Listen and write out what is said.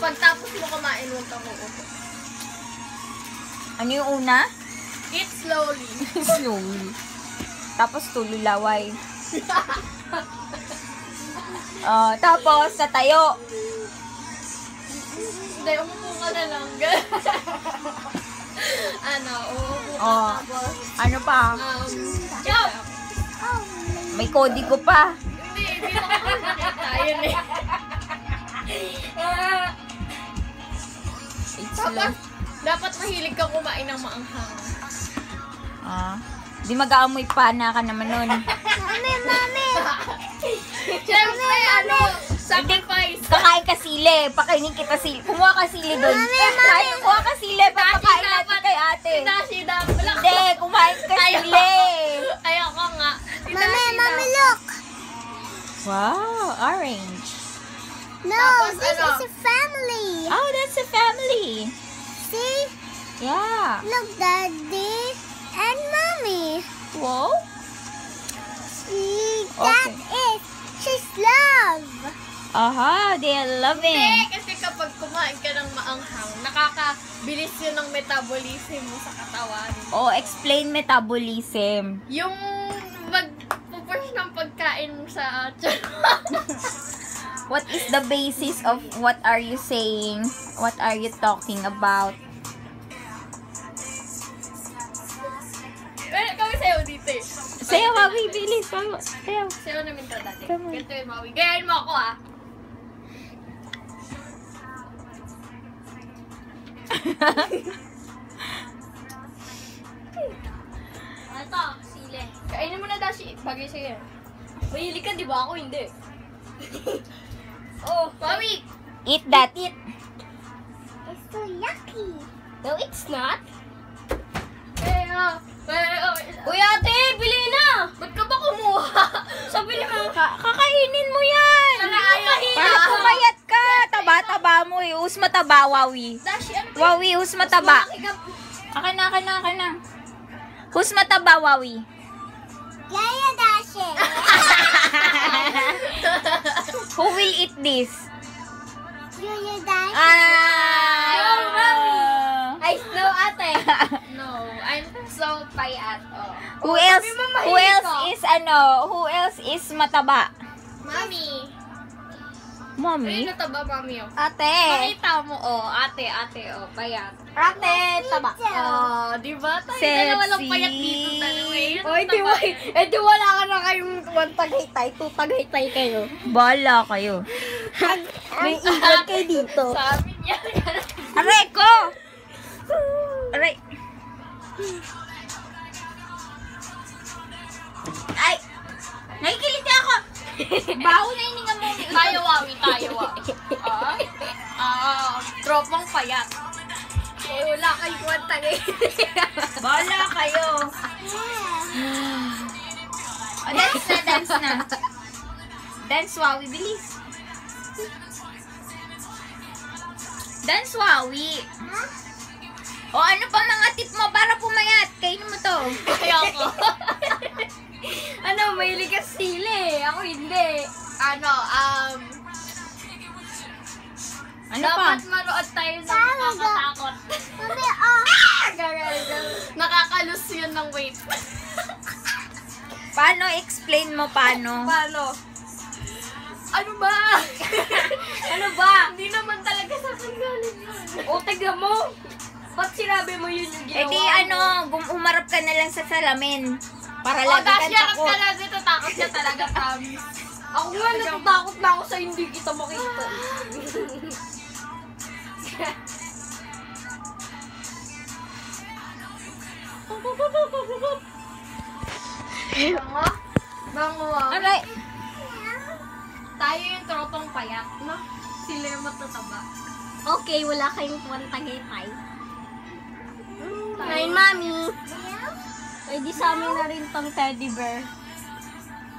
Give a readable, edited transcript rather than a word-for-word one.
Pagtapos mo kumain, huwag kang uupo. Ano yung una? Eat slowly. Slowly. Tapos tululaway. Tapos sa tayo. Hindi, umupo ka na lang. Umupo ka tapos. Ano pa? Jump! May kodigo pa. Hindi mo ka nakita. Yun eh. Tapos, dapat mahilig kang kumain ng maanghang. Di mag-aamoy pana ka naman nun. Mami! Siyempre, sacrifice. Kakain ka sili. Pakainin kita sili. Kumuha ka sili doon. Kumuha ka sili. Papakain natin kay ate. Sinasida. Hindi, kumain ka sili. Ayoko nga. Mami, look! Wow, orange. No, Tapos, this is a family. Oh, that's a family. See? Yeah. Look, Daddy and Mommy. Wow. See, that is she's love. Aha, they are loving. Hindi, kasi kapag kumain ka ng maanghang, nakakabilis yun ng metabolism mo sa katawan. Oh, explain metabolism. Yung mag-pupush ng pagkain mo sa What is the basis of what are you saying? What are you talking about? Kami sayo dito eh. Sayaw, Maui, bilis. Sayaw. Sayo namin to dati. Come on. Ganito yung Maui. Gayahin mo ako ah. Ito, sili. Kainin mo na Dashi. Bagay sa'yo. Mahilig ka, di ba? Ako hindi. Oh, Maui! Eat that. It's so yucky. No, it's not. Uy, ate! Bili na! Ba't ka ba kumuha? Sabi ni mo. Kakainin mo yan. Para pumayat ka. Taba-taba mo eh. Us mataba, Wawi. Dashi, ano ba? Wawi, us mataba. Akin na. Who's mataba, Wawi? Yaya Dashi. Who will eat this? Yaya Dashi. I know, ate. No, I'm so payat. Oh. Who else is mataba? Mami. Mommy? Ay, nataba, mami, oh. Ate. Makita mo, oh. Ate, oh. Payat. Ate, taba. Oh, di ba? Tayo dalawa lang payat dito talaga eh. Oy, di wala ka na kayong one tagaytay, two tagaytay kayo. Bala kayo. May iwan kayo dito. Sa amin yan. Aray ko! Aray. Ay! Nakikilig ako! Baho na hininga mo. Tayo, Wawi. Tropang payat. Eh, wala kayong one tagaytay. Bala kayo. Dance na. Dance, Wawi. Bilis. Dance, Wawi. O ano pa mga tip mo para pumayat? Kainin mo to. Ayoko. Mahilig ka sili. Ako hindi. Ano pa? Dapat manood tayo ng nakakatakot. Mami, Nakakalus yun ng weight. Paano? Explain mo paano. Paano? Ano ba? Hindi naman talaga sa akin galing yun. O, taga mo. Ba't sinabi mo yun yung Eh ginawa di umarap ka na lang sa salamin. Para Oh, lagi kang Dashi, harap takot. ka lang dito. Takot ka talaga, promise. Ako nga, natatakot na ako sa hindi kita makita. Bango ah. Aray. Tayo yung tropang payat, no? Sila yung matataba. Okay, wala kayong one tagaytay. Ngayon, Mami. Ay, di sa amin na rin tong teddy bear.